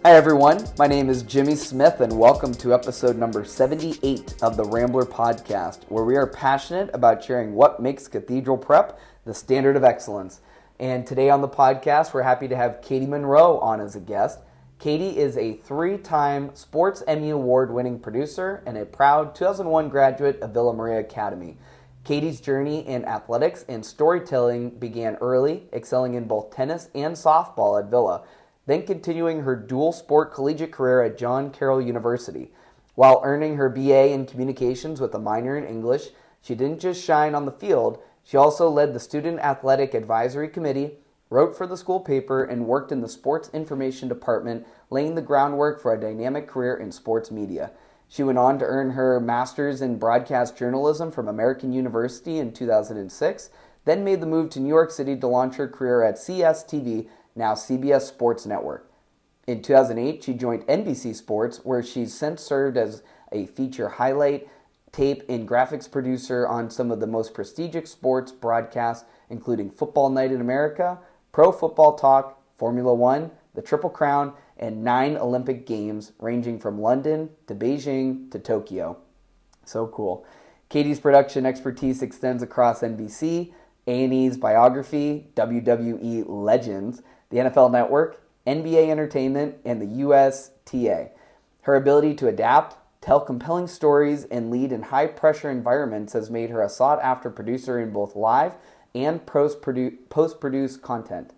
Hi everyone, my name is Jimmy Smith and welcome to episode number 78 of the Rambler podcast, where we are passionate about sharing what makes Cathedral Prep the standard of excellence. And today on the podcast, we're happy to have Katie Munro on as a guest. Katie is a 3-time Sports Emmy Award-winning producer and a proud 2001 graduate of Villa Maria Academy. Katie's journey in athletics and storytelling began early, excelling in both tennis and softball at Villa, then continuing her dual sport collegiate career at John Carroll University. While earning her BA in communications with a minor in English, she didn't just shine on the field, she also led the Student Athletic Advisory Committee, wrote for the school paper, and worked in the Sports Information Department, laying the groundwork for a dynamic career in sports media. She went on to earn her master's in broadcast journalism from American University in 2006, then made the move to New York City to launch her career at CSTV, now CBS Sports Network. In 2008, she joined NBC Sports, where she's since served as a feature highlight, tape, and graphics producer on some of the most prestigious sports broadcasts, including Football Night in America, Pro Football Talk, Formula One, the Triple Crown, and 9 Olympic Games, ranging from London to Beijing to Tokyo. So cool. Katie's production expertise extends across NBC, A&E's Biography, WWE Legends, the NFL Network, NBA Entertainment, and the USTA. Her ability to adapt, tell compelling stories, and lead in high-pressure environments has made her a sought-after producer in both live and post-produced content.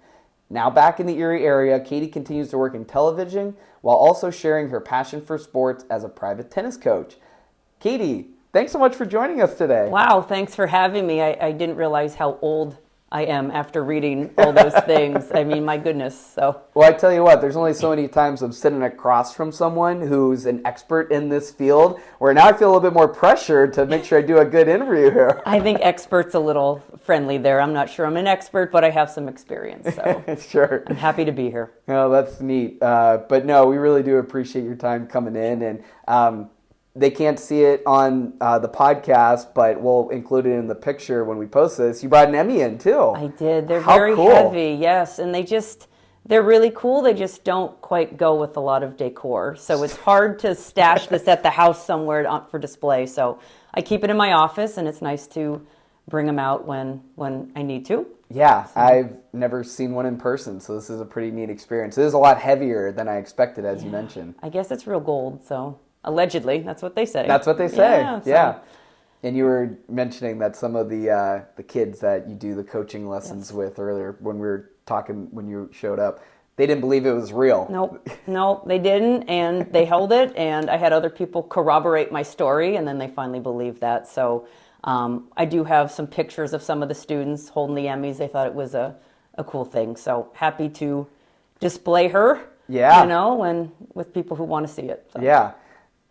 Now back in the Erie area, Katie continues to work in television while also sharing her passion for sports as a private tennis coach. Katie, thanks so much for joining us today. Wow, thanks for having me. I didn't realize how old I am after reading all those things. I mean, my goodness. So. Well, I tell you what, there's only so many times I'm sitting across from someone who's an expert in this field, where now I feel a little bit more pressure to make sure I do a good interview here. I think expert's a little friendly there. I'm not sure I'm an expert, but I have some experience. So Sure. I'm happy to be here. Oh, that's neat. But no, we really do appreciate your time coming in. And they can't see it on the podcast, but we'll include it in the picture when we post this. You brought an Emmy in, too. I did. They're How very cool. heavy, yes. And they're really cool. They just don't quite go with a lot of decor. So it's hard to stash this at the house somewhere for display. So I keep it in my office, and it's nice to bring them out when I need to. Yeah, so. I've never seen one in person, so this is a pretty neat experience. It is a lot heavier than I expected, as you mentioned. I guess it's real gold, so allegedly, that's what they say. That's what they say, yeah. So. And you were mentioning that some of the kids that you do the coaching lessons with earlier when we were talking, when you showed up, they didn't believe it was real. Nope, they didn't, and they held it, and I had other people corroborate my story, and then they finally believed that. So I do have some pictures of some of the students holding the Emmys. They thought it was a cool thing. So happy to display her, and with people who want to see it. So. Yeah.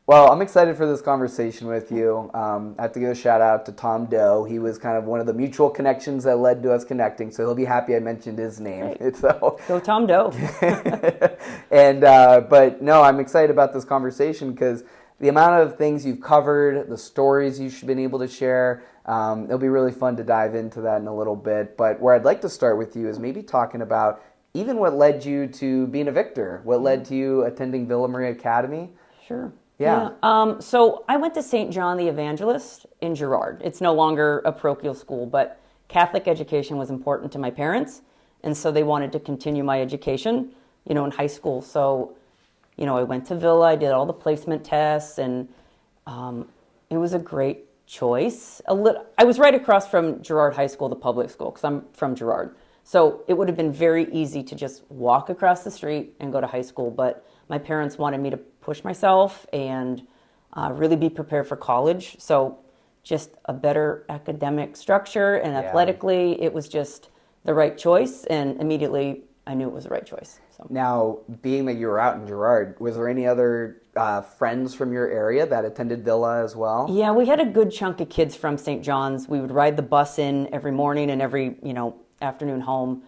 Well, I'm excited for this conversation with you. I have to give a shout out to Tom Doe. He was kind of one of the mutual connections that led to us connecting, so he'll be happy I mentioned his name. So. Go Tom Doe. And but no, I'm excited about this conversation because the amount of things you've covered, the stories you've been able to share, it'll be really fun to dive into that in a little bit. But where I'd like to start with you is maybe talking about even what led you to being a Victor, what led to you attending Villa Maria Academy. Sure. Yeah. So I went to St. John the Evangelist in Girard. It's no longer a parochial school, but Catholic education was important to my parents, and so they wanted to continue my education, in high school. So, I went to Villa, I did all the placement tests, and it was a great choice. I was right across from Girard High School, the public school, because I'm from Girard. So it would have been very easy to just walk across the street and go to high school, but my parents wanted me to push myself and really be prepared for college. So just a better academic structure and athletically, it was just the right choice. And immediately I knew it was the right choice. So. Now, being that you were out in Girard, was there any other friends from your area that attended Villa as well? Yeah, we had a good chunk of kids from St. John's. We would ride the bus in every morning and every, afternoon home.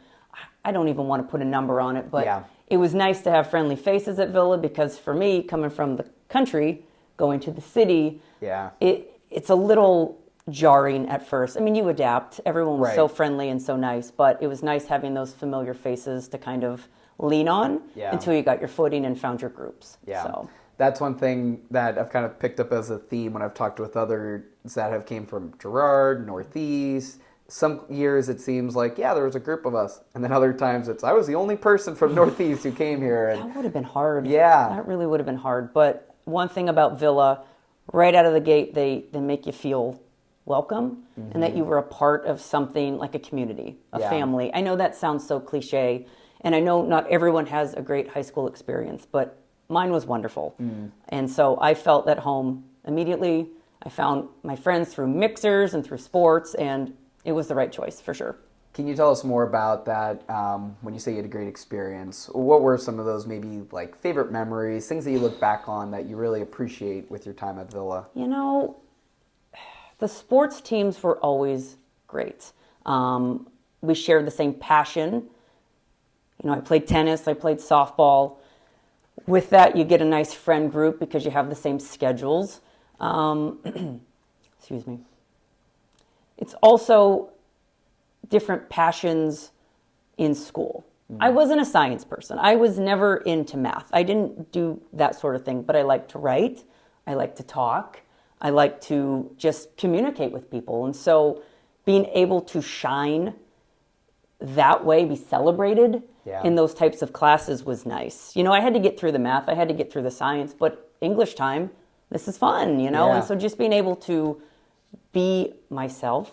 I don't even want to put a number on it, but it was nice to have friendly faces at Villa because for me, coming from the country, going to the city, it's a little jarring at first. I mean, you adapt. Everyone was so friendly and so nice, but it was nice having those familiar faces to kind of lean on Yeah. until you got your footing and found your groups. Yeah. So. That's one thing that I've kind of picked up as a theme when I've talked with others that have came from Girard, Northeast. Some years it seems like, yeah, there was a group of us. And then other times I was the only person from Northeast who came here. And That would have been hard. Yeah. That really would have been hard. But one thing about Villa, right out of the gate, they make you feel welcome and that you were a part of something like a community, a family. I know that sounds so cliche, and I know not everyone has a great high school experience, but mine was wonderful. And so I felt at home immediately. I found my friends through mixers and through sports, and it was the right choice for sure. Can you tell us more about that? When you say you had a great experience, what were some of those maybe like favorite memories, things that you look back on that you really appreciate with your time at Villa? You know, the sports teams were always great. We shared the same passion. You know, I played tennis, I played softball. With that, you get a nice friend group because you have the same schedules. Excuse me. It's also different passions in school. I wasn't a science person. I was never into math. I didn't do that sort of thing, but I like to write. I like to talk. I like to just communicate with people. And so being able to shine that way, be celebrated in those types of classes was nice. You know, I had to get through the math. I had to get through the science, but English time, this is fun, you know? And so just being able to be myself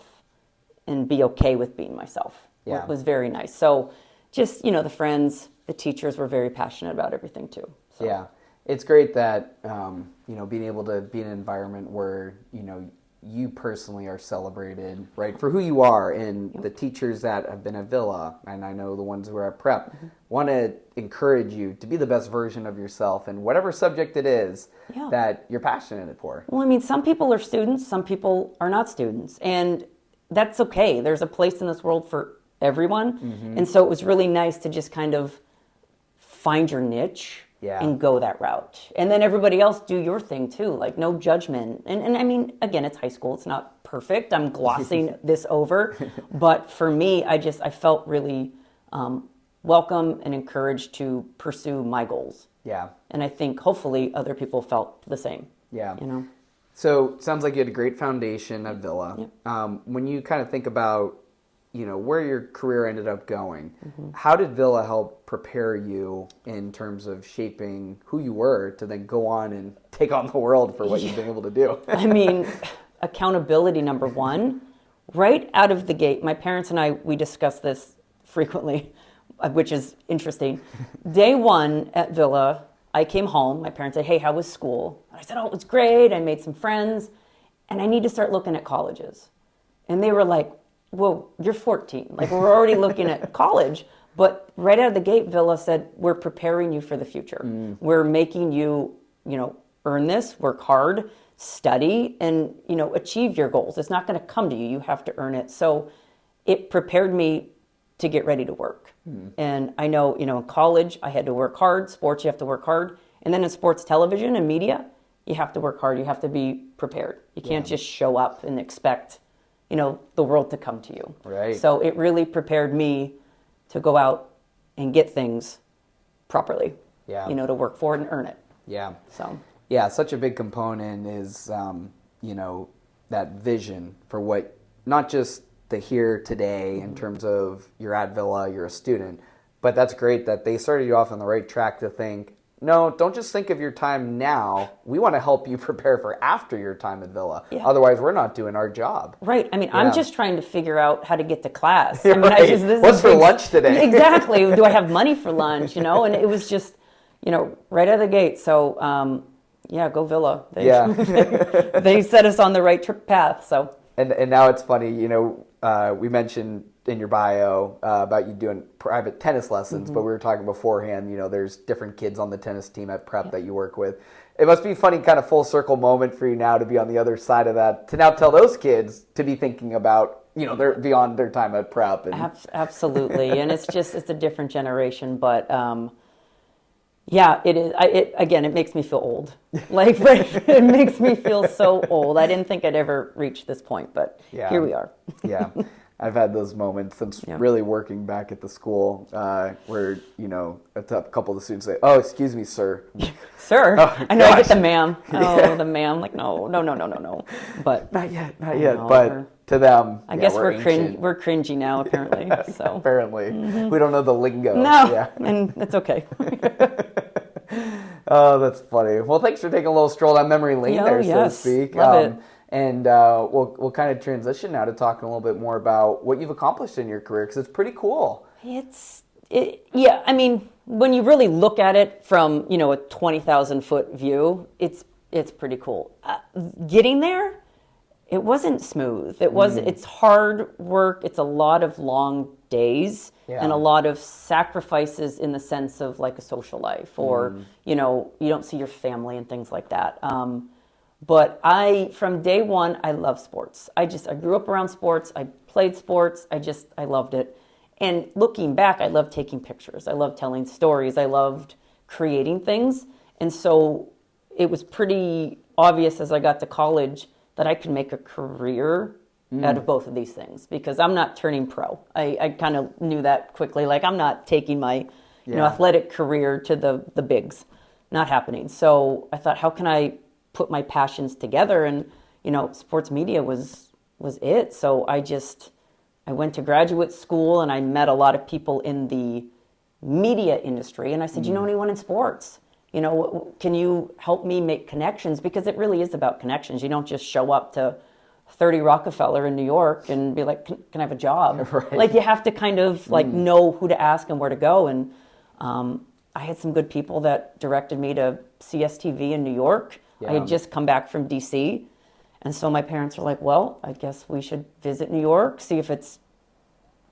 and be okay with being myself was very nice. So just, you know, the friends, the teachers were very passionate about everything too. So. Yeah. It's great that, you know, being able to be in an environment where, you know, you personally are celebrated, right, for who you are, and the teachers that have been at Villa, and I know the ones who are at Prep, want to encourage you to be the best version of yourself in whatever subject it is that you're passionate for. Well, I mean, some people are students, some people are not students, and that's okay. There's a place in this world for everyone, and so it was really nice to just kind of find your niche and go that route. And then everybody else do your thing too, like no judgment. And I mean, again, it's high school. It's not perfect. I'm glossing this over. But for me, I felt really welcome and encouraged to pursue my goals. Yeah. And I think hopefully other people felt the same. Yeah. You know? So it sounds like you had a great foundation at Villa. When you kind of think about, you know, where your career ended up going, how did Villa help prepare you in terms of shaping who you were to then go on and take on the world for what you've been able to do? I mean, accountability, number one. Right out of the gate, my parents and I, we discuss this frequently, which is interesting. Day one at Villa, I came home. My parents said, hey, how was school? I said, oh, it was great. I made some friends. And I need to start looking at colleges. And they were like, well, you're 14. Like, we're already looking at college. But right out of the gate, Villa said, we're preparing you for the future. We're making you, you know, earn this, work hard, study, and, you know, achieve your goals. It's not going to come to you. You have to earn it. So it prepared me to get ready to work. And I know, you know, in college, I had to work hard. Sports, you have to work hard. And then in sports television and media, you have to work hard. You have to be prepared. You can't just show up and expect, you know, the world to come to you. Right. So it really prepared me to go out and get things properly. You know, to work for it and earn it. So. Yeah, such a big component is, you know, that vision for what, not just the here today in terms of you're at Villa, you're a student, but that's great that they started you off on the right track to think, no, don't just think of your time now. We want to help you prepare for after your time at Villa. Otherwise, we're not doing our job. Right. I mean, I'm just trying to figure out how to get to class. I mean, what's for lunch today? Exactly. Do I have money for lunch? You know, and it was just, you know, right out of the gate. So, go Villa. They set us on the right path. So. And now it's funny, you know, we mentioned in your bio about you doing private tennis lessons, but we were talking beforehand, you know, there's different kids on the tennis team at Prep that you work with. It must be a funny kind of full circle moment for you now to be on the other side of that, to now tell those kids to be thinking about, you know, they're beyond their time at Prep. And Absolutely. And it's a different generation, but it is. It makes me feel old. Like, it makes me feel so old. I didn't think I'd ever reach this point, but here we are. I've had those moments since really working back at the school where, a couple of the students say, "Oh, excuse me, sir." Sir? Oh, I know gosh. I get the ma'am. Oh, the ma'am. Like, no. But Not yet. But to them, I guess we're ancient. we're cringy now, apparently. So Apparently. We don't know the lingo. no, Yeah. and it's okay. Oh, that's funny. Well, thanks for taking a little stroll down memory lane there, so to speak. Love it. And we'll kind of transition now to talking a little bit more about what you've accomplished in your career, because it's pretty cool. Yeah. I mean, when you really look at it from a 20,000-foot view, it's pretty cool. Getting there, it wasn't smooth. It's hard work. It's a lot of long days and a lot of sacrifices in the sense of like a social life, or you don't see your family and things like that. But from day one, I love sports. I grew up around sports. I played sports. I loved it. And looking back, I loved taking pictures. I loved telling stories. I loved creating things. And so it was pretty obvious as I got to college that I could make a career out of both of these things, because I'm not turning pro. I kind of knew that quickly. Like, I'm not taking my athletic career to the bigs. Not happening. So I thought, how can I put my passions together? And sports media was it. So I went to graduate school and I met a lot of people in the media industry, and I said, you know anyone in sports? Can you help me make connections? Because it really is about connections. You don't just show up to 30 Rockefeller in New York and be like, can I have a job? Right. Like, you have to kind of know who to ask and where to go. And I had some good people that directed me to CSTV in New York. I had just come back from DC. And so my parents were like, well, I guess we should visit New York, see if it's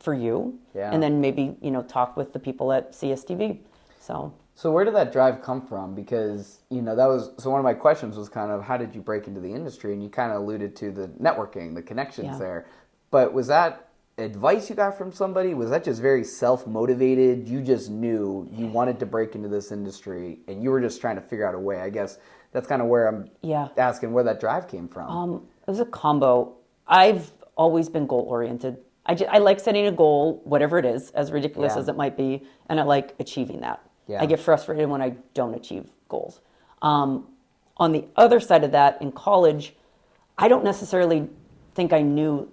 for you. Yeah. And then maybe, talk with the people at CSTV. So where did that drive come from? Because, so one of my questions was kind of, how did you break into the industry? And you kind of alluded to the networking, the connections there. But was that advice you got from somebody? Was that just very self-motivated? You just knew you wanted to break into this industry and you were just trying to figure out a way. I guess that's kind of where I'm asking where that drive came from. It was a combo. I've always been goal-oriented. I like setting a goal, whatever it is, as ridiculous as it might be, and I like achieving that. I get frustrated when I don't achieve goals. On the other side of that, in college, I don't necessarily think I knew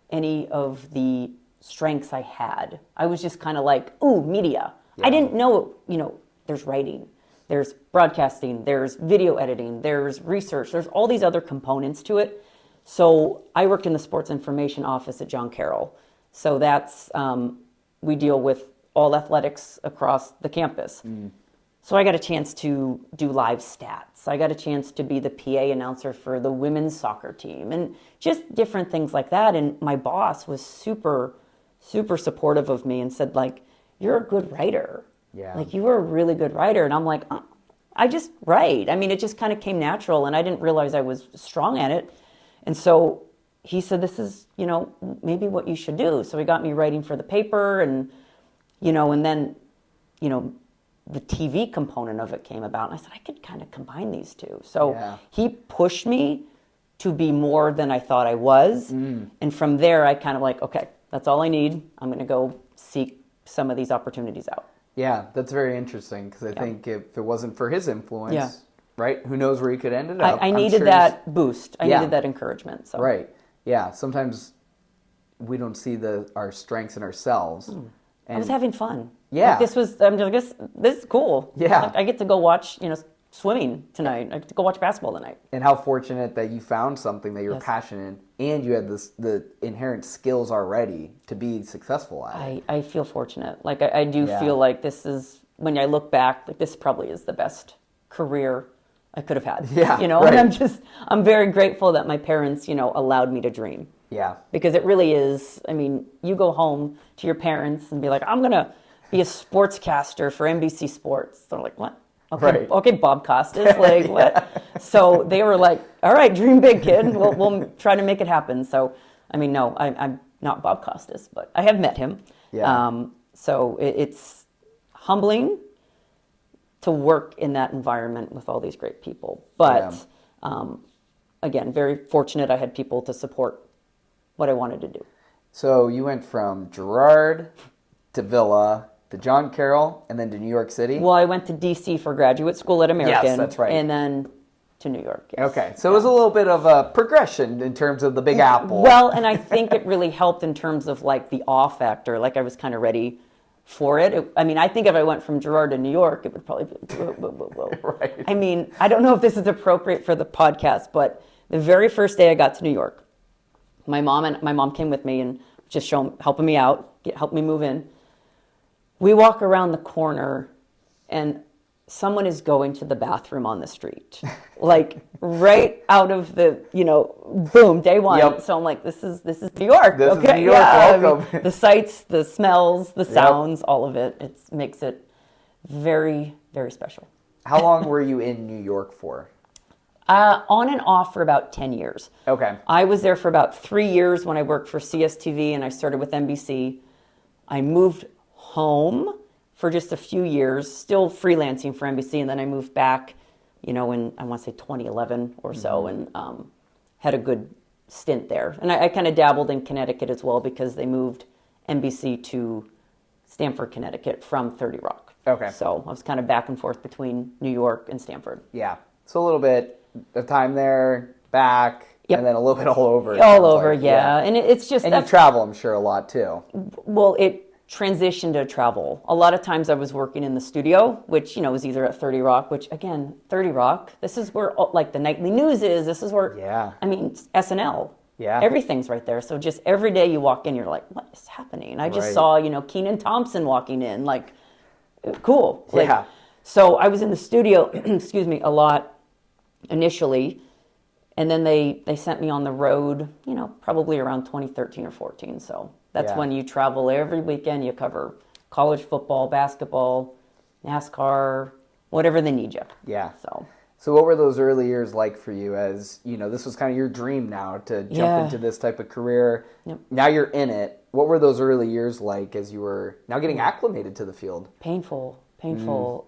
any of the strengths I had. I was just kind of like, ooh, media. I didn't know, there's writing, there's broadcasting, there's video editing, there's research, there's all these other components to it. So I worked in the sports information office at John Carroll. So that's, we deal with all athletics across the campus. So I got a chance to do live stats. I got a chance to be the PA announcer for the women's soccer team and just different things like that. And my boss was super, super supportive of me and said, like, you're a good writer. Like, you were a really good writer. And I'm like, I just write. I mean, it just kind of came natural, and I didn't realize I was strong at it. And so he said, this is, maybe what you should do. So he got me writing for the paper, and and then, the TV component of it came about. And I said, I could kind of combine these two. So he pushed me to be more than I thought I was. And from there, I kind of like, okay, that's all I need. I'm going to go seek some of these opportunities out. Yeah, that's very interesting, because I think if it wasn't for his influence, right, who knows where he could end up. I needed that boost. I needed that encouragement. So. Right. Yeah. Sometimes we don't see our strengths in ourselves. And I was having fun. Yeah. Like, this is cool. Yeah. Like, I get to go watch, swimming tonight. I get to go watch basketball tonight. And how fortunate that you found something that you were passionate in, and you had the inherent skills already to be successful at it. I feel fortunate. Like, I do feel like this is, when I look back, like, this probably is the best career I could have had. Yeah. Right. And I'm very grateful that my parents, allowed me to dream. Yeah. Because it really is, I mean, you go home to your parents and be like, I'm going to be a sportscaster for NBC Sports. They're like, what? Okay, Bob Costas, like, what? So they were like, all right, dream big, kid. We'll try to make it happen. So, I mean, no, I'm not Bob Costas, but I have met him. Yeah. So it's humbling to work in that environment with all these great people. But, again, very fortunate I had people to support what I wanted to do. So you went from Girard to Villa to John Carroll and then to New York City? Well, I went to D.C. for graduate school at American. Yes, that's right. And then to New York. Yes. Okay, so it was a little bit of a progression in terms of the Big Apple. Well, and I think it really helped in terms of like the awe factor. Like I was kind of ready for it. I mean, I think if I went from Girard to New York, it would probably be whoa, whoa, whoa, whoa. Right. I mean, I don't know if this is appropriate for the podcast, but the very first day I got to New York, my mom came with me and just helping me out, helped me move in. We walk around the corner and someone is going to the bathroom on the street, like right out of the, boom, day one. Yep. So I'm like, this is New York. This okay, is New York, welcome. I mean, the sights, the smells, the sounds, all of it. It makes it very, very special. How long were you in New York for? On and off for about 10 years. Okay. I was there for about 3 years when I worked for CSTV and I started with NBC. I moved home for just a few years, still freelancing for NBC, and then I moved back, in I want to say 2011 or so, and had a good stint there. And I kind of dabbled in Connecticut as well because they moved NBC to Stamford, Connecticut from 30 Rock. Okay. So I was kind of back and forth between New York and Stamford. Yeah. So a little bit of time there, back, Yep. and then a little bit all over. All over, yeah. And it's just... And you travel, I'm sure, a lot too. Well, it transitioned to travel. A lot of times I was working in the studio, which, was either at 30 Rock, which, again, 30 Rock, this is where, like, the nightly news is. This is where, SNL. Yeah. Everything's right there. So just every day you walk in, you're like, what is happening? I just saw, Kenan Thompson walking in. Like, cool. Like, yeah. So I was in the studio, excuse me, a lot initially. And then they sent me on the road, probably around 2013 or 14. So that's when you travel every weekend. You cover college football, basketball, NASCAR, whatever they need you. Yeah. So what were those early years like for you as, this was kind of your dream now to jump into this type of career. Yep. Now you're in it. What were those early years like as you were now getting acclimated to the field? Painful.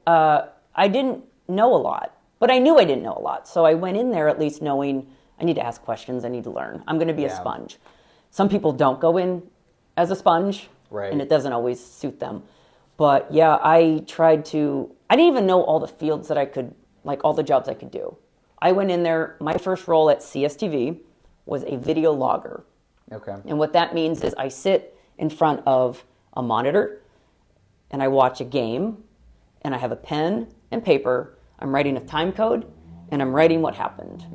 I didn't know a lot, but I knew I didn't know a lot. So I went in there at least knowing I need to ask questions, I need to learn. I'm going to be a sponge. Some people don't go in as a sponge, and it doesn't always suit them. But yeah, I didn't even know all the fields that I could, like all the jobs I could do. I went in there, my first role at CSTV was a video logger. Okay. And what that means is I sit in front of a monitor and I watch a game and I have a pen and paper. I'm writing a time code and I'm writing what happened.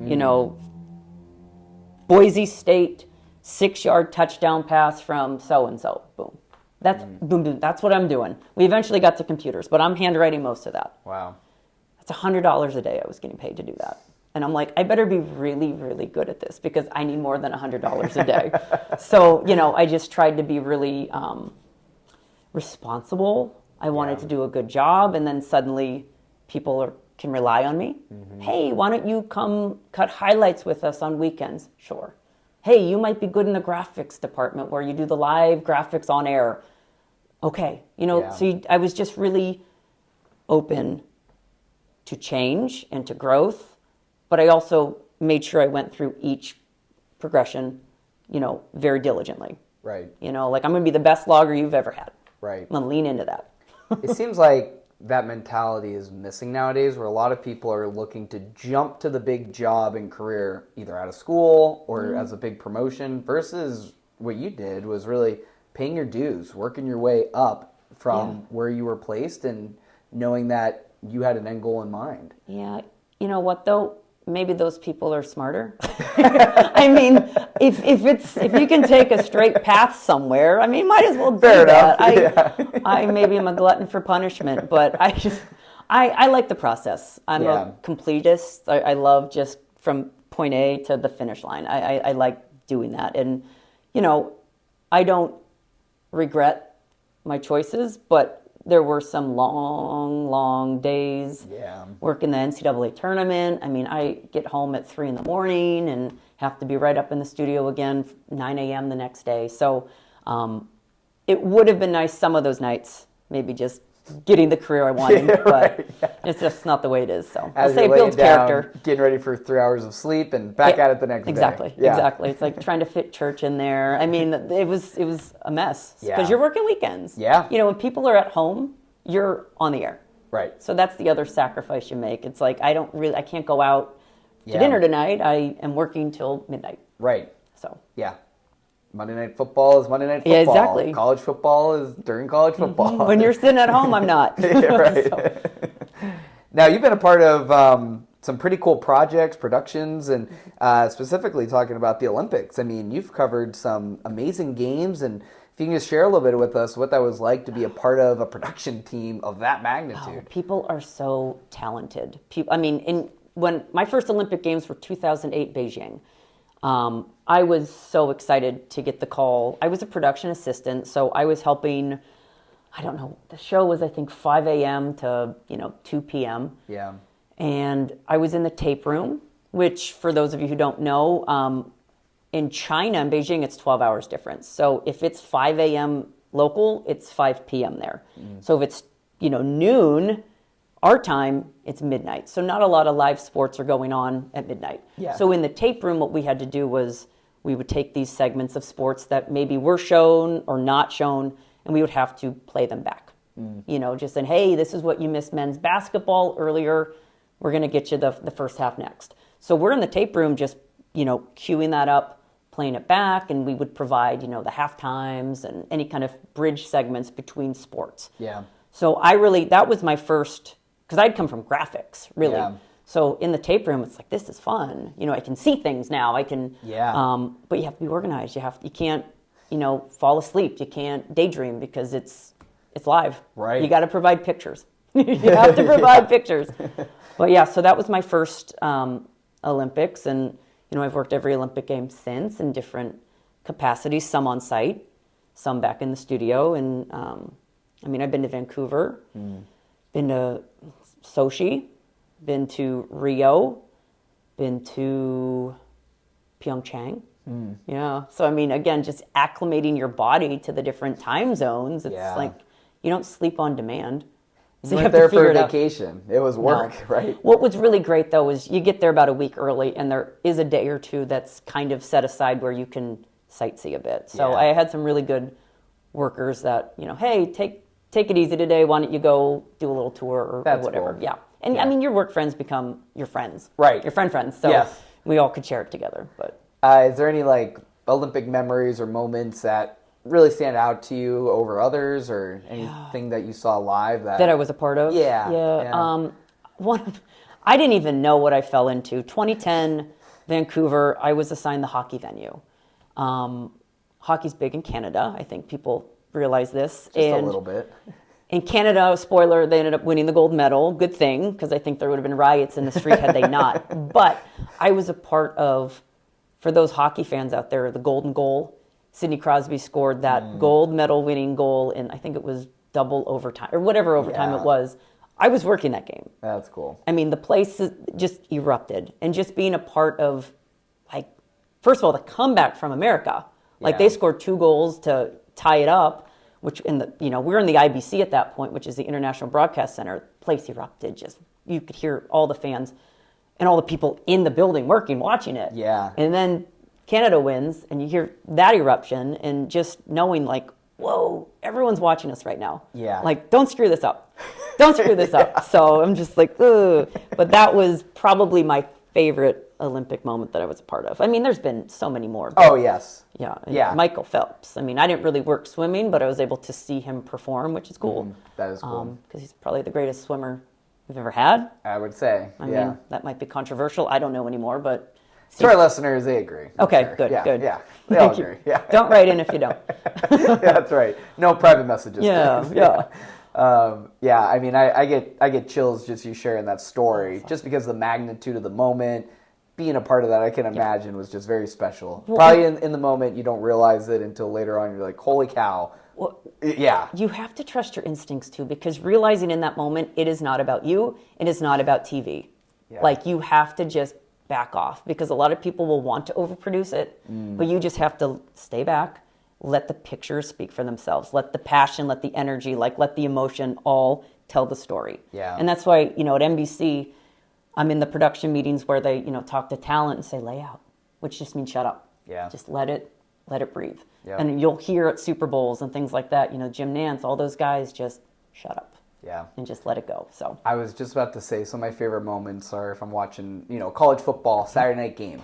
Boise State 6-yard touchdown pass from so-and-so. Boom. That's boom, boom. That's what I'm doing. We eventually got to computers, but I'm handwriting most of that. Wow. That's $100 a day I was getting paid to do that. And I'm like, I better be really, really good at this because I need more than $100 a day. So, I just tried to be really responsible. I wanted to do a good job. And then suddenly people can rely on me. Mm-hmm. Hey, why don't you come cut highlights with us on weekends? Sure. Hey, you might be good in the graphics department where you do the live graphics on air. Okay. So I was just really open to change and to growth. But I also made sure I went through each progression, very diligently. Right. Like I'm going to be the best logger you've ever had. Right. I'm going to lean into that. It seems like that mentality is missing nowadays where a lot of people are looking to jump to the big job and career either out of school or as a big promotion versus what you did was really paying your dues, working your way up from where you were placed and knowing that you had an end goal in mind. Yeah. You know what though? Maybe those people are smarter. I mean, if you can take a straight path somewhere, I mean, might as well do that. I maybe am a glutton for punishment, but I like the process. I'm a completist. I love just from point A to the finish line. I like doing that, and I don't regret my choices, but there were some long days working the NCAA tournament. I mean, I get home at 3 a.m. and have to be right up in the studio again, 9 a.m. the next day. So it would have been nice some of those nights, maybe just getting the career I wanted, Yeah, but right, yeah. it's just not the way it is. So As I'll say you're it builds laying down, character. getting ready for 3 hours of sleep and back at it the next day. Exactly, Yeah. exactly. It's like trying to fit church in there. I mean, it was a mess because Yeah. you're working weekends. Yeah. You know, when people are at home, you're on the air. Right. So that's the other sacrifice you make. It's like I can't go out to Yeah. dinner tonight. I am working till midnight. Right. So Yeah. Monday Night Football is Monday Night Football. Yeah, exactly. College football is during college football. when you're sitting at home, I'm not. Yeah, right. So, Now, you've been a part of some pretty cool projects, productions, and specifically talking about the Olympics. I mean, you've covered some amazing games, and if you can just share a little bit with us what that was like to be a part of a production team of that magnitude. people are so talented. When my first Olympic Games were 2008 Beijing, I was so excited to get the call. I was a production assistant, so I was helping. I don't know. The show was, I think, 5 a.m. to 2 p.m. Yeah. And I was in the tape room, which, for those of you who don't know, in China, in Beijing, it's 12 hours difference. So if it's 5 a.m. local, it's 5 p.m. there. So if it's noon, our time, it's midnight. So not a lot of live sports are going on at midnight. Yeah. So in the tape room, what we had to do was we would take these segments of sports that maybe were shown or not shown, and we would have to play them back. Just saying, hey, this is what you missed men's basketball earlier. We're going to get you the first half next. So we're in the tape room just, queuing that up, playing it back, and we would provide, the half times and any kind of bridge segments between sports. Yeah. So that was my first, because I'd come from graphics, really. Yeah. So in the tape room, it's like, this is fun. I can see things now. I can, but you have to be organized. You can't, fall asleep. You can't daydream because it's live. Right. You got to provide pictures. You have to provide pictures. But yeah, so that was my first Olympics, and I've worked every Olympic game since in different capacities. Some on site, some back in the studio, and I've been to Vancouver, been to Sochi, been to Rio, been to Pyeongchang. Yeah. So, again, just acclimating your body to the different time zones. It's like you don't sleep on demand. So You weren't there for a vacation. It was work, right? What was really great, though, is you get there about a week early, and there is a day or two that's kind of set aside where you can sightsee a bit. So I had some really good workers that, hey, take it easy today. Why don't you go do a little tour or whatever. Cool. Yeah. And, your work friends become your friends. Right. Your friends. So Yes. we all could share it together. But Is there any Olympic memories or moments that really stand out to you over others, or anything that you saw live that I was a part of? Yeah. I didn't even know what I fell into. 2010, Vancouver, I was assigned the hockey venue. Hockey's big in Canada. I think people realize this. Just a little bit. In Canada, spoiler, they ended up winning the gold medal. Good thing, because I think there would have been riots in the street had they not. But I was a part of, for those hockey fans out there, the golden goal. Sidney Crosby scored that gold medal winning goal in, I think it was double overtime, or whatever overtime it was. I was working that game. That's cool. The place just erupted. And just being a part of, first of all, the comeback from America. They scored 2 goals to tie it up, which we're in the IBC at that point, which is the International Broadcast Center. The place erupted. Just, you could hear all the fans and all the people in the building working, watching it. Yeah. And then Canada wins, and you hear that eruption, and just knowing, whoa, everyone's watching us right now. Yeah. Don't screw this up. Don't screw this up. So I'm just ugh. But that was probably my favorite Olympic moment that I was a part of. There's been so many more. Oh, yes. Yeah. Michael Phelps. I didn't really work swimming, but I was able to see him perform, which is cool. That is cool. Because he's probably the greatest swimmer we've ever had. I would say. I mean, that might be controversial. I don't know anymore, but... To our listeners, they agree. Okay, sure. good. Yeah, they all agree. Yeah. Don't write in if you don't. Yeah, that's right. No private messages. Yeah. I get chills just you sharing that story, just because the magnitude of the moment, being a part of that, I can imagine was just very special. Probably in the moment you don't realize it until later on. You're like, holy cow. Well, yeah. You have to trust your instincts too, because realizing in that moment it is not about you, it is not about TV. Yeah. You have to just back off, because a lot of people will want to overproduce it, but you just have to stay back let the pictures speak for themselves. Let the passion, let the energy, let the emotion all tell the story. Yeah. And that's why, at NBC, I'm in the production meetings where they, talk to talent and say layout, which just means shut up. Yeah. Just let it breathe. Yeah. And you'll hear at Super Bowls and things like that, Jim Nantz, all those guys just shut up. Yeah. And just let it go. So I was just about to say, some of my favorite moments are if I'm watching, college football, Saturday night game.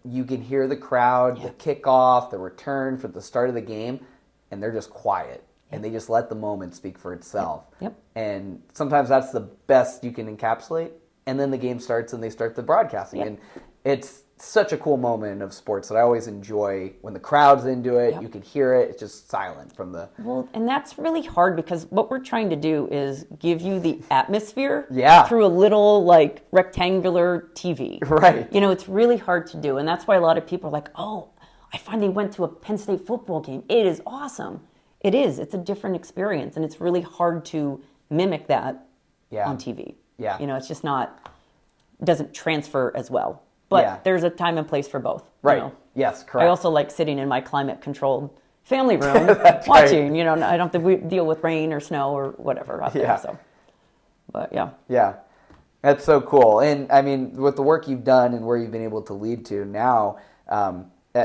You can hear the crowd, the kickoff, the return for the start of the game, and they're just quiet. And they just let the moment speak for itself. Yep. And sometimes that's the best you can encapsulate. And then the game starts and they start the broadcasting. Yep. And it's such a cool moment of sports that I always enjoy. When the crowd's into it, you can hear it. It's just silent from the... Well, and that's really hard because what we're trying to do is give you the atmosphere through a little rectangular TV. Right. It's really hard to do. And that's why a lot of people are like, oh, I finally went to a Penn State football game. It is awesome. It is. It's a different experience. And it's really hard to mimic that on TV. Yeah. It's just doesn't transfer as well. But there's a time and place for both. Right. Yes, correct. I also like sitting in my climate-controlled family room watching. Right. I don't think we deal with rain or snow or whatever out there. So, but yeah. Yeah. That's so cool. And I mean, with the work you've done and where you've been able to lead to now,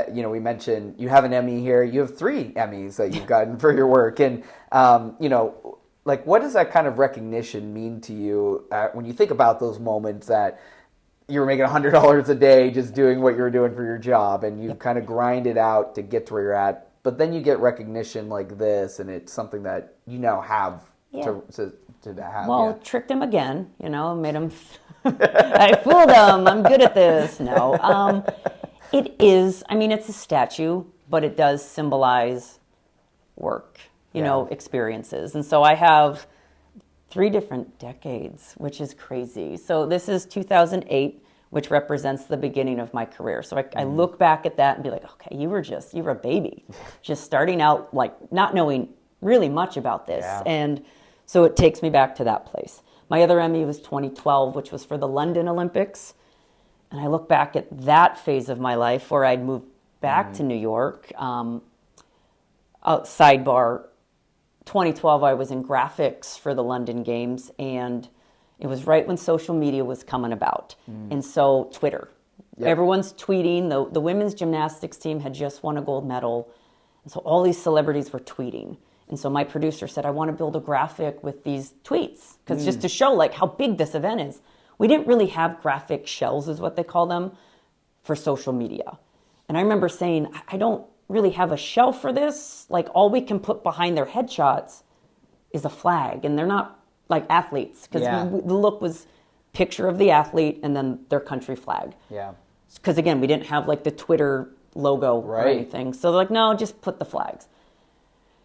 we mentioned you have an Emmy here. You have 3 Emmys that you've gotten for your work. And, what does that kind of recognition mean to you when you think about those moments that you were making $100 a day just doing what you were doing for your job, and you kind of grind it out to get to where you're at, but then you get recognition like this, and it's something that you now have to have. Well, tricked him again, made him, I fooled him, I'm good at this. No, it is, it's a statue, but it does symbolize work, experiences. And so I have 3 different decades, which is crazy. So this is 2008, which represents the beginning of my career. So I look back at that and be like, okay, you were a baby, just starting out, not knowing really much about this. Yeah. And so it takes me back to that place. My other Emmy was 2012, which was for the London Olympics. And I look back at that phase of my life where I'd moved back to New York. Sidebar, 2012, I was in graphics for the London Games, and it was right when social media was coming about. And so Twitter, everyone's tweeting. The women's gymnastics team had just won a gold medal. And so all these celebrities were tweeting. And so my producer said, I want to build a graphic with these tweets, because just to show how big this event is. We didn't really have graphic shells, is what they call them, for social media. And I remember saying, I don't really have a shell for this. All we can put behind their headshots is a flag, and they're not athletes, because the look was picture of the athlete and then their country flag. Yeah. Because again, we didn't have the Twitter logo or anything. So they're like, no, just put the flags.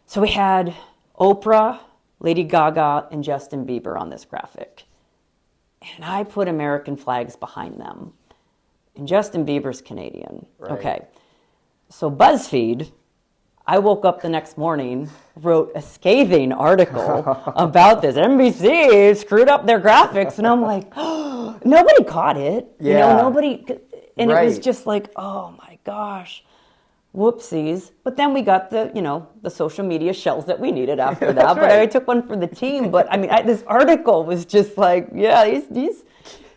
So we had Oprah, Lady Gaga, and Justin Bieber on this graphic. And I put American flags behind them. And Justin Bieber's Canadian. Right. Okay. So BuzzFeed, I woke up the next morning, wrote a scathing article about this. NBC screwed up their graphics. And I'm like, oh, nobody caught it. Yeah. Nobody. And it was just oh my gosh, whoopsies. But then we got the social media shells that we needed after that. But I took one for the team. But this article was just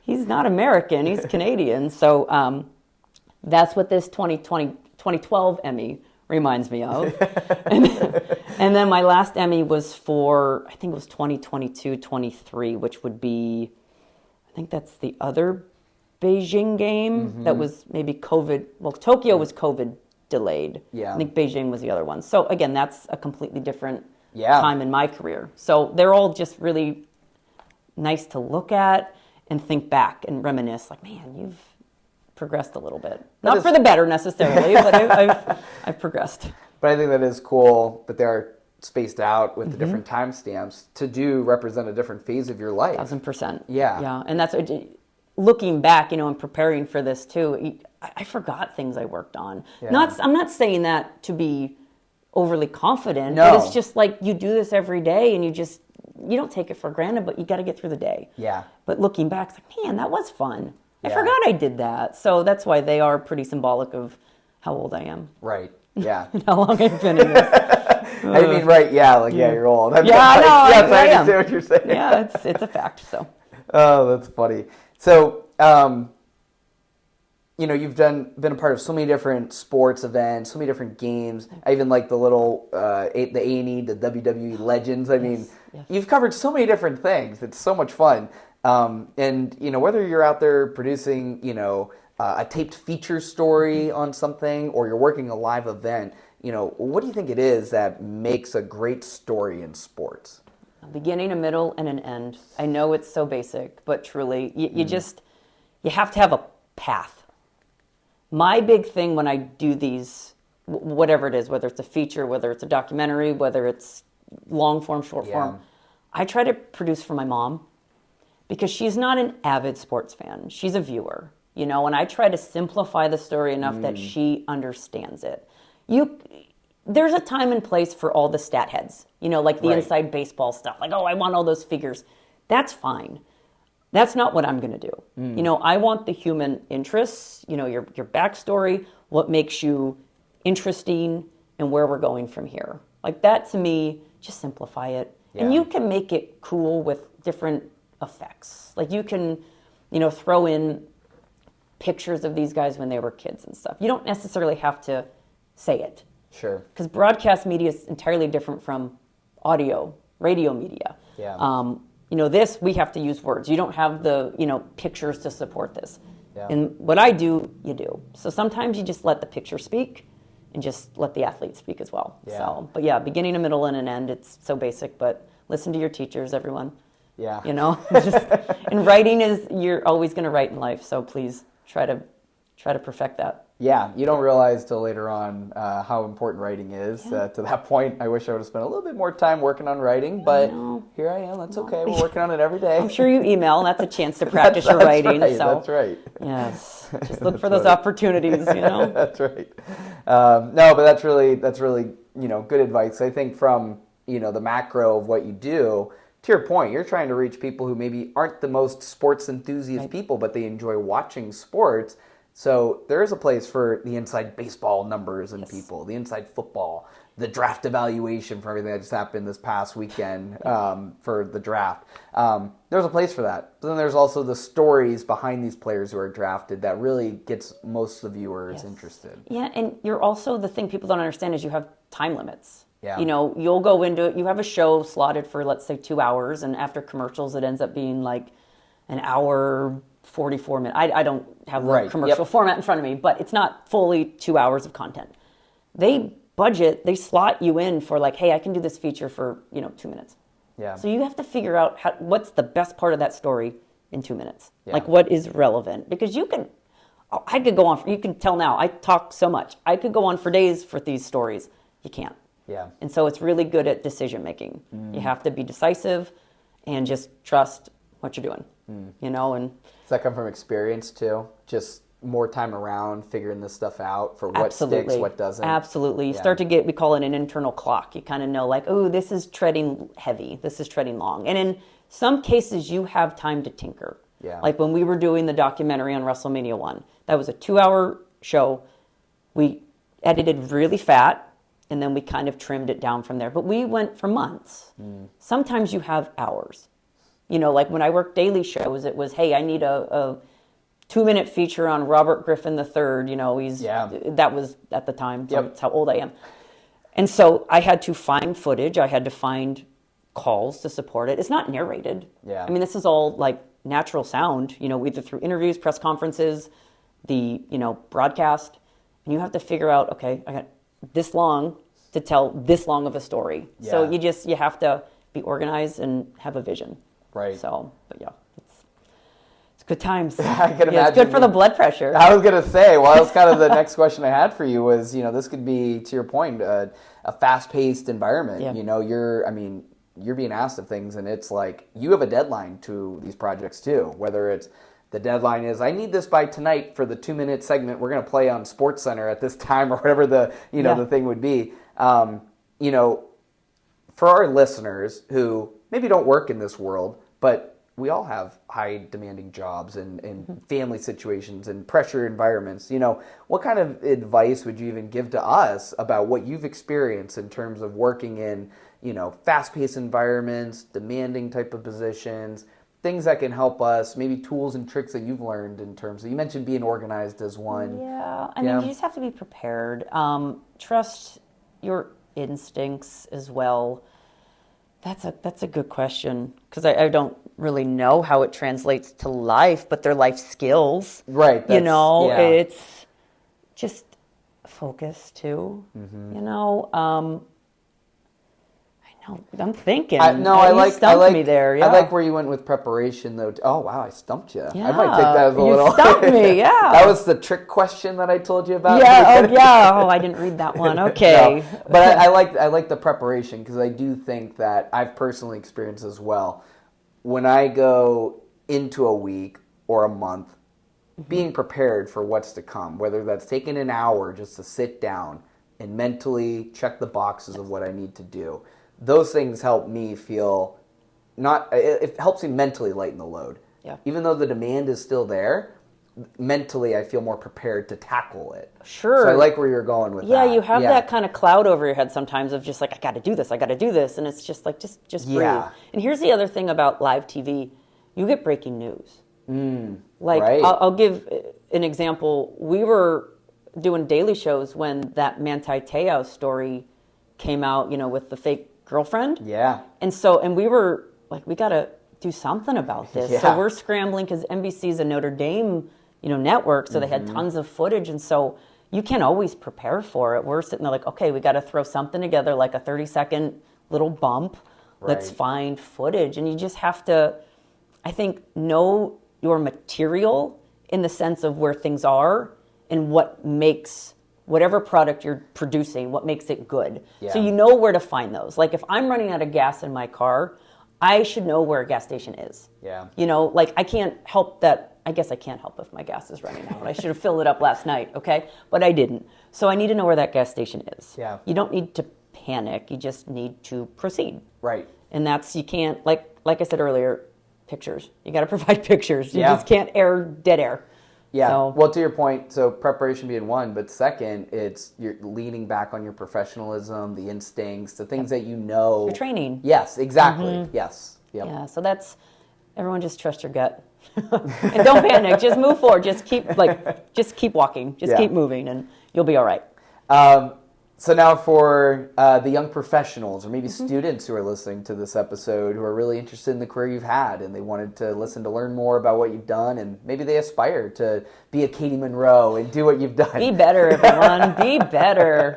he's not American, he's Canadian. So that's what this 2012 Emmy reminds me of. and then my last Emmy was for, I think it was 2022-23, which would be, I think that's the other Beijing game that was maybe COVID. Well, Tokyo was COVID delayed. Yeah. I think Beijing was the other one. So again, that's a completely different time in my career. So they're all just really nice to look at and think back and reminisce. Man, you've progressed a little bit. Not for the better necessarily, but I've progressed. But I think that is cool that they're spaced out with the different timestamps to represent a different phase of your life. 1000%. Yeah. Yeah. And that's looking back, and preparing for this too, I forgot things I worked on. Yeah. I'm not saying that to be overly confident, but it's just you do this every day and you don't take it for granted, but you got to get through the day. Yeah. But looking back, it's man, that was fun. I forgot I did that. So that's why they are pretty symbolic of how old I am. Right. Yeah. And how long I've been in this. I mean, right? Yeah. Like, yeah, you're old. Yeah, I know. Yes, I am. understand what you're saying. Yeah, it's a fact. So. Oh, that's funny. So, you've been a part of so many different sports events, so many different games. I even like the little the A&E, the WWE Legends. I mean, you've covered so many different things. It's so much fun. And whether you're out there producing, a taped feature story on something, or you're working a live event, what do you think it is that makes a great story in sports? A beginning, a middle, and an end. I know it's so basic, but truly, you have to have a path. My big thing when I do these, whatever it is, whether it's a feature, whether it's a documentary, whether it's long form, short form, I try to produce for my mom, because she's not an avid sports fan. She's a viewer, and I try to simplify the story enough that she understands it. There's a time and place for all the stat heads, like the inside baseball stuff, like, oh, I want all those figures. That's fine. That's not what I'm going to do. I want the human interests, your backstory, what makes you interesting, and where we're going from here. Like that, to me, just simplify it. Yeah. And you can make it cool with different effects. Like you can, throw in pictures of these guys when they were kids and stuff. You don't necessarily have to say it. Sure. Because broadcast media is entirely different from audio, radio media. Yeah. This, we have to use words. You don't have the, pictures to support this. Yeah. And what I do, you do. So sometimes you just let the picture speak and just let the athlete speak as well. Yeah. So, but yeah, beginning, a middle, and an end. It's so basic, but listen to your teachers, everyone. Yeah. And writing you're always going to write in life. So please try to perfect that. Yeah, you don't realize till later on how important writing is. To that point, I wish I would have spent a little bit more time working on writing, but here I am. That's okay. We're working on it every day. I'm sure you email, and that's a chance to practice your writing. Right, so that's right. Yes, just look for those opportunities. That's right. No, but that's really good advice. I think from the macro of what you do. To your point, you're trying to reach people who maybe aren't the most sports enthusiast people, but they enjoy watching sports. So there is a place for the inside baseball numbers and people, the inside football, the draft evaluation for everything that just happened this past weekend for the draft. There's a place for that. But then there's also the stories behind these players who are drafted that really gets most of the viewers interested. Yeah, and you're also, the thing people don't understand is you have time limits. Yeah. You'll go into it, you have a show slotted for, let's say, 2 hours, and after commercials, it ends up being like an hour, 44 minutes. I don't have the commercial format in front of me, but it's not fully 2 hours of content. They slot you in for like, hey, I can do this feature for, 2 minutes. Yeah. So you have to figure out what's the best part of that story in 2 minutes. Yeah. Like what is relevant? Because I could go on, you can tell now, I talk so much. I could go on for days for these stories. You can't. Yeah. And so it's really good at decision making. You have to be decisive and just trust what you're doing. And does that come from experience too? Just more time around figuring this stuff out for what sticks, what doesn't? Absolutely. You start to we call it an internal clock. You kind of know like, oh, this is treading heavy. This is treading long. And in some cases, you have time to tinker. Yeah. Like when we were doing the documentary on WrestleMania 1, that was a 2-hour show. We edited really fat. And then we kind of trimmed it down from there. But we went for months. Sometimes you have hours. Like when I worked daily shows, it was, hey, I need a 2-minute feature on Robert Griffin III. That was at the time. So that's how old I am. And so I had to find footage. I had to find calls to support it. It's not narrated. Yeah. I mean, this is all like natural sound, either through interviews, press conferences, the, broadcast. And you have to figure out, okay, I got this long to tell this long of a story. Yeah. So you have to be organized and have a vision. Right. So, but yeah, it's good times. I can imagine. It's good for the blood pressure. I was going to say, well, that's kind of the next question I had for you was, this could be, to your point, a fast-paced environment. Yeah. You're being asked of things, and it's like you have a deadline to these projects too, whether it's the deadline is, I need this by tonight for the 2-minute segment we're going to play on SportsCenter at this time or whatever the thing would be. For our listeners who maybe don't work in this world, but we all have high demanding jobs and family situations and pressure environments. You know, what kind of advice would you even give to us about what you've experienced in terms of working in, you know, fast-paced environments, demanding type of positions, things that can help us, maybe tools and tricks that you've learned in terms of, you mentioned being organized as one. Yeah, I mean, you just have to be prepared. Trust your instincts as well. That's a good question, because I don't really know how it translates to life, but they're life skills. Right. It's just focus too. You know, I know. I'm thinking. I like me there. Yeah. I like where you went with preparation, though. Oh wow, I stumped you. Yeah, I might take that as a little. You stumped me. Yeah. That was the trick question that I told you about. Yeah. Oh, I didn't read that one. Okay. No, but I like the preparation, because I do think that I've personally experienced as well. When I go into a week or a month, being prepared for what's to come, whether that's taking an hour just to sit down and mentally check the boxes of what I need to do. Those things help me feel it helps me mentally lighten the load. Yeah. Even though the demand is still there, mentally I feel more prepared to tackle it. Sure. So I like where you're going with that. Yeah, you have that kind of cloud over your head sometimes of just like, I got to do this. And it's just like, just breathe. Yeah. And here's the other thing about live TV. You get breaking news. Right. I'll give an example. We were doing daily shows when that Manti Te'o story came out, you know, with the fake girlfriend. Yeah. And we were like, we got to do something about this. Yeah. So we're scrambling, because NBC's a Notre Dame, you know, network. So they had tons of footage. And so you can't always prepare for it. We're sitting there like, okay, we got to throw something together, like a 30-second little bump. Right. Let's find footage. And you just have to, I think, know your material in the sense of where things are and what makes whatever product you're producing, what makes it good. Yeah. So you know where to find those. Like if I'm running out of gas in my car, I should know where a gas station is. Yeah. You know, like I can't help that. I guess I can't help if my gas is running out. I should have filled it up last night, okay? But I didn't. So I need to know where that gas station is. Yeah. You don't need to panic. You just need to proceed. Right. And you can't, like I said earlier, pictures. You got to provide pictures. You Yeah. just can't air dead air. Yeah. So, well, to your point, so preparation being one, but second, it's you're leaning back on your professionalism, the instincts, the things that you know. your training. Yes, exactly. Yes. Yep. Yeah. So everyone just trust your gut. And don't panic. Just move forward. Just keep walking. Just keep moving, and you'll be all right. So now for the young professionals or maybe students who are listening to this episode who are really interested in the career you've had and they wanted to learn more about what you've done, and maybe they aspire to be a Katie Munro and do what you've done. Be better, everyone. Be better.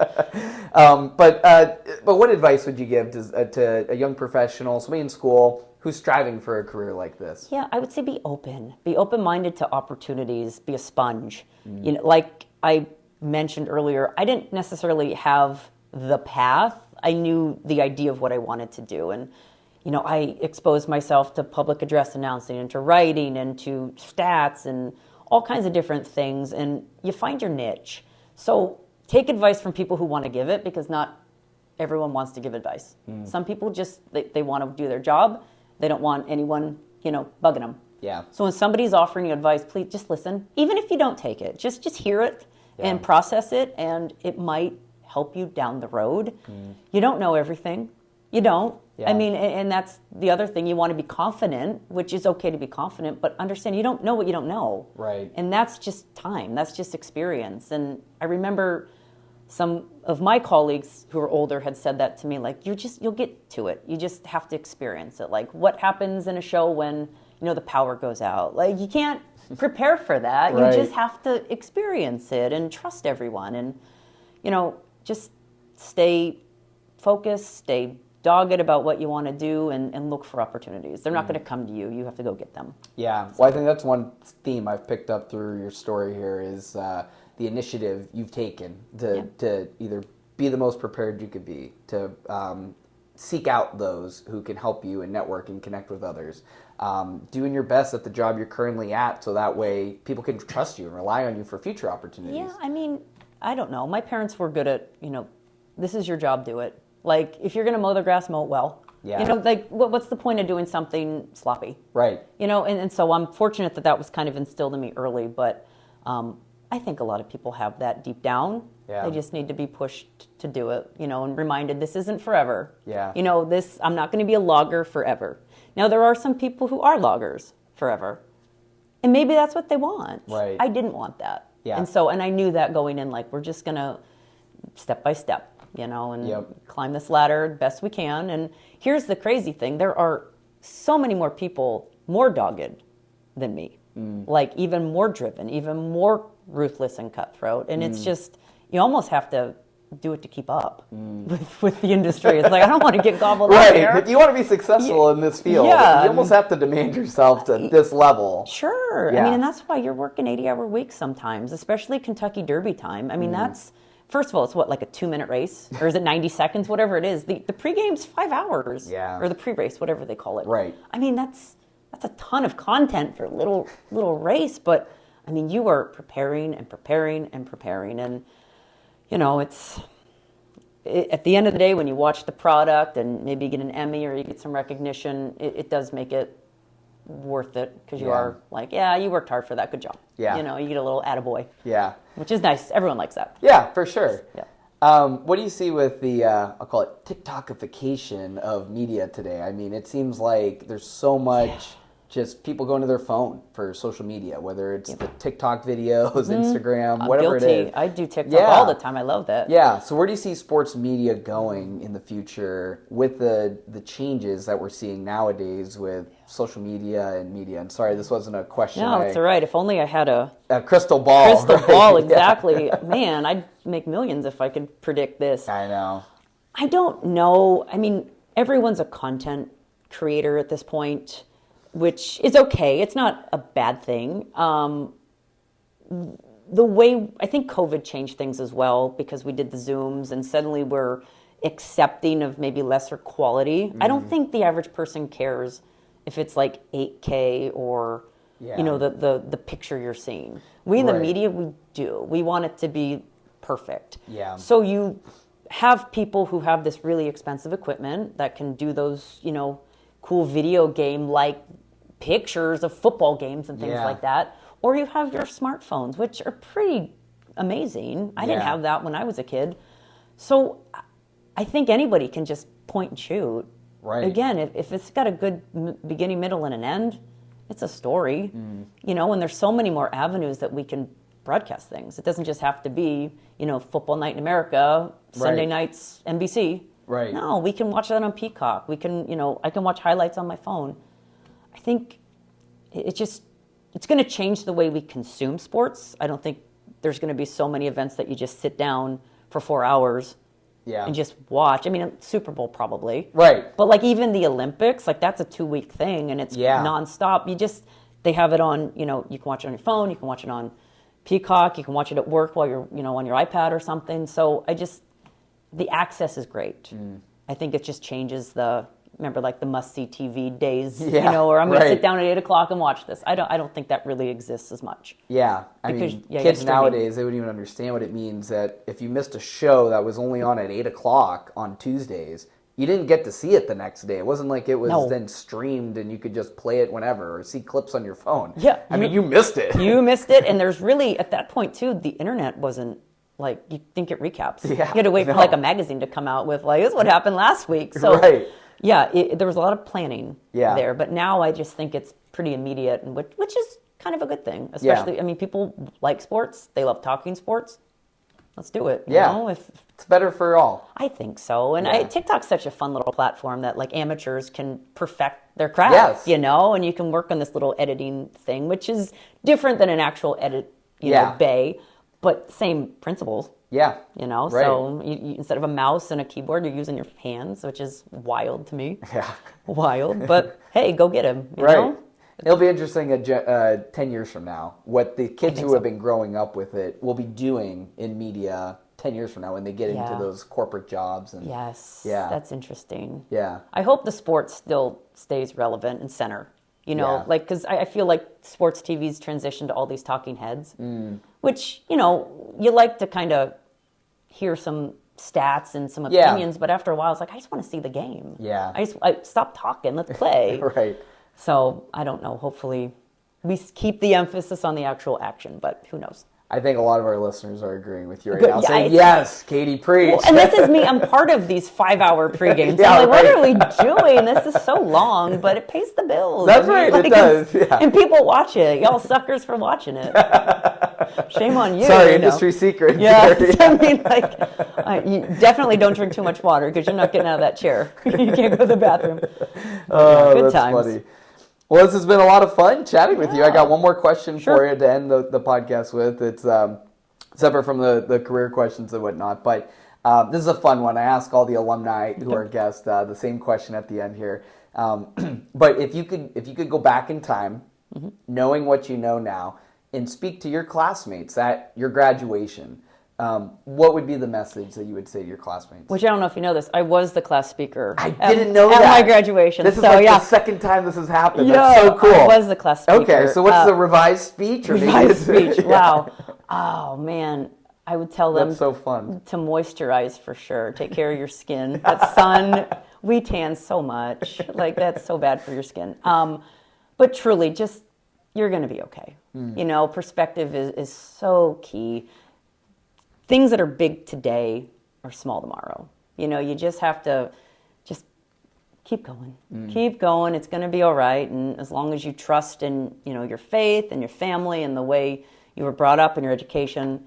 But what advice would you give to a young professional, somebody in school who's striving for a career like this? Yeah, I would say be open. Be open-minded to opportunities. Be a sponge. You know, like I mentioned earlier, I didn't necessarily have the path. I knew the idea of what I wanted to do. And, you know, I exposed myself to public address announcing and to writing and to stats and all kinds of different things. And you find your niche. So take advice from people who want to give it, because not everyone wants to give advice. Some people just, they want to do their job. They don't want anyone, you know, bugging them. Yeah. So when somebody's offering you advice, please just listen. Even if you don't take it, just hear it. And process it, and it might help you down the road. You don't know everything. You don't. Yeah. I mean, and that's the other thing. You want to be confident, which is okay to be confident, but understand you don't know what you don't know. Right. And that's just time. That's just experience. And I remember some of my colleagues who are older had said that to me, like, you'll get to it. You just have to experience it. Like, what happens in a show when, you know, the power goes out? Like, you can't prepare for that. Right. You just have to experience it and trust everyone. And, you know, just stay focused, stay dogged about what you want to do, and look for opportunities. They're not going to come to you. You have to go get them. Yeah. Well, I think that's one theme I've picked up through your story here is the initiative you've taken to either be the most prepared you could be, to seek out those who can help you and network and connect with others. Doing your best at the job you're currently at, so that way people can trust you and rely on you for future opportunities. Yeah, I mean, I don't know. My parents were good at, you know, this is your job, do it. Like, if you're going to mow the grass, mow it well. Yeah. You know, like, what's the point of doing something sloppy? Right. You know, and so I'm fortunate that was kind of instilled in me early, but I think a lot of people have that deep down. Yeah. They just need to be pushed to do it, you know, and reminded this isn't forever. Yeah. You know, I'm not going to be a logger forever. Now, there are some people who are loggers forever, and maybe that's what they want. Right. I didn't want that. Yeah. And I knew that going in, like, we're just going to step by step, you know, and climb this ladder best we can. And here's the crazy thing. There are so many more people more dogged than me, like even more driven, even more ruthless and cutthroat. And it's just, you almost have to do it to keep up with the industry. It's like, I don't want to get gobbled up here. If you want to be successful in this field, you almost have to demand yourself to this level. Sure. Yeah. I mean, and that's why you're working 80-hour weeks sometimes, especially Kentucky Derby time. I mean, that's, first of all, it's what, like a 2-minute race? Or is it 90 seconds? Whatever it is. The pregame's 5 hours. Yeah. Or the pre-race, whatever they call it. Right. I mean, that's a ton of content for a little race. But, I mean, you are preparing and preparing and preparing. And, you know, at the end of the day, when you watch the product and maybe you get an Emmy or you get some recognition, it does make it worth it, because you are like, yeah, you worked hard for that. Good job. Yeah. You know, you get a little attaboy. Yeah. Which is nice. Everyone likes that. Yeah, for sure. Yeah. What do you see with the, I'll call it TikTokification of media today? I mean, it seems like there's so much just people going to their phone for social media, whether it's the TikTok videos, Instagram, whatever guilty. it is. I do TikTok all the time. I love that. Yeah. So where do you see sports media going in the future with the changes that we're seeing nowadays with social media and media? And sorry, this wasn't a question. No, it's all right. If only I had a crystal ball. Crystal ball, exactly. Man, I'd make millions if I could predict this. I know. I don't know. I mean, everyone's a content creator at this point, which is okay. It's not a bad thing. The way, I think COVID changed things as well, because we did the Zooms and suddenly we're accepting of maybe lesser quality. I don't think the average person cares if it's like 8K or, you know, the picture you're seeing. We in the media, we do. We want it to be perfect. Yeah. So you have people who have this really expensive equipment that can do those, you know, cool video game like pictures of football games and things like that. Or you have your smartphones, which are pretty amazing. I didn't have that when I was a kid. So I think anybody can just point and shoot. Right. Again, if it's got a good beginning, middle, and an end, it's a story. You know, and there's so many more avenues that we can broadcast things. It doesn't just have to be, you know, Football Night in America, Sunday nights, NBC. Right. No, we can watch that on Peacock. We can, you know, I can watch highlights on my phone. I think it's going to change the way we consume sports. I don't think there's going to be so many events that you just sit down for 4 hours and just watch. I mean, Super Bowl probably. Right. But like even the Olympics, like that's a 2-week thing and it's nonstop. They have it on, you know, you can watch it on your phone, you can watch it on Peacock, you can watch it at work while you're, you know, on your iPad or something. So the access is great. I think it just changes remember like the must-see TV days, you know, or I'm going to sit down at 8 o'clock and watch this. I don't think that really exists as much. Yeah. I mean, kids nowadays, they wouldn't even understand what it means that if you missed a show that was only on at 8 o'clock on Tuesdays, you didn't get to see it the next day. It wasn't like it was then streamed and you could just play it whenever or see clips on your phone. Yeah. I mean, you missed it. You missed it. And there's really, at that point too, the internet wasn't like, you think it recaps. Yeah, you had to wait for like a magazine to come out with like, this is what happened last week. So yeah, there was a lot of planning there. But now I just think it's pretty immediate, and which is kind of a good thing. Especially, I mean, people like sports. They love talking sports. Let's do it. You know? It's better for all. I think so. And TikTok's such a fun little platform that like amateurs can perfect their craft, you know, and you can work on this little editing thing, which is different than an actual edit, you know, bay, but same principles. Yeah. You know, so you, instead of a mouse and a keyboard, you're using your hands, which is wild to me. Yeah. Wild. But hey, go get him. You know? It'll be interesting 10 years from now, what the kids who have been growing up with it will be doing in media 10 years from now when they get into those corporate jobs. And that's interesting. Yeah. I hope the sport still stays relevant and center. You know, like, because I feel like sports TV's transitioned to all these talking heads, which, you know, you like to kind of hear some stats and some opinions, but after a while, it's like, I just want to see the game. Yeah. I stop talking. Let's play. Right. So I don't know. Hopefully we keep the emphasis on the actual action, but who knows? I think a lot of our listeners are agreeing with you right Good. now, Yeah, saying, yes, Katie, preach. Well, and this is me. I'm part of these 5-hour pre-games. Yeah, I'm like, right. what are we doing? This is so long, but it pays the bills. That's right, it does. Yeah. And people watch it. Y'all suckers for watching it. Shame on you. Sorry, you know. industry secret. Yeah, I mean, like, you definitely don't drink too much water because you're not getting out of that chair. You can't go to the bathroom. Oh, Good that's times. funny. Well, this has been a lot of fun chatting with you. I got one more question for you to end the podcast with. It's separate from the career questions and whatnot, but this is a fun one. I ask all the alumni who are guests the same question at the end here. But if you could go back in time, knowing what you know now, and speak to your classmates at your graduation, what would be the message that you would say to your classmates? Which I don't know if you know this. I was the class speaker. I didn't know at that. my graduation. This is so, like yeah. the second time this has happened. Yeah, That's so cool. I was the class speaker. Okay, so what's the revised speech? Or revised speech? Yeah. Wow. Oh man, I would tell them. That's so fun. To moisturize for sure. Take care of your skin. That sun, we tan so much. Like that's so bad for your skin. But truly, just you're going to be okay. You know, perspective is so key. Things that are big today are small tomorrow. You know, you just have to just keep going. Keep going. It's going to be all right. And as long as you trust in, you know, your faith and your family and the way you were brought up in your education,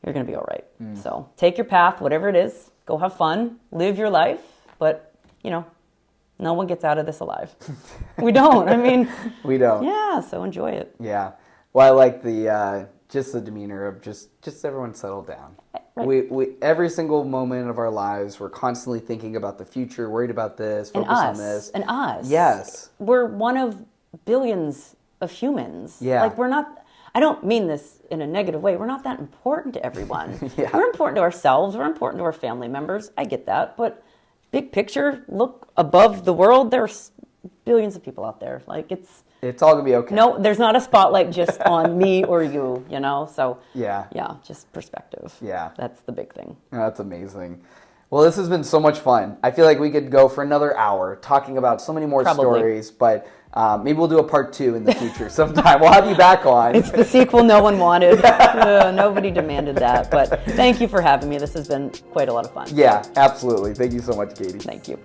you're going to be all right. So take your path, whatever it is. Go have fun. Live your life. But, you know, no one gets out of this alive. We don't. I mean, we don't. Yeah, so enjoy it. Yeah. Well, I like the just the demeanor of just everyone settle down. Right. We every single moment of our lives, we're constantly thinking about the future, worried about this, focus on this. And us. Yes. We're one of billions of humans. Yeah. Like we're not, I don't mean this in a negative way. We're not that important to everyone. Yeah. We're important to ourselves. We're important to our family members. I get that. But big picture, look above the world. There's billions of people out there. Like it's all gonna be okay. No, there's not a spotlight just on me or you, you know? So yeah, just perspective. Yeah. That's the big thing. That's amazing. Well, this has been so much fun. I feel like we could go for another hour talking about so many more stories, but maybe we'll do a part 2 in the future sometime. We'll have you back on. It's the sequel no one wanted. Nobody demanded that. But thank you for having me. This has been quite a lot of fun. Yeah, absolutely. Thank you so much, Katie. Thank you.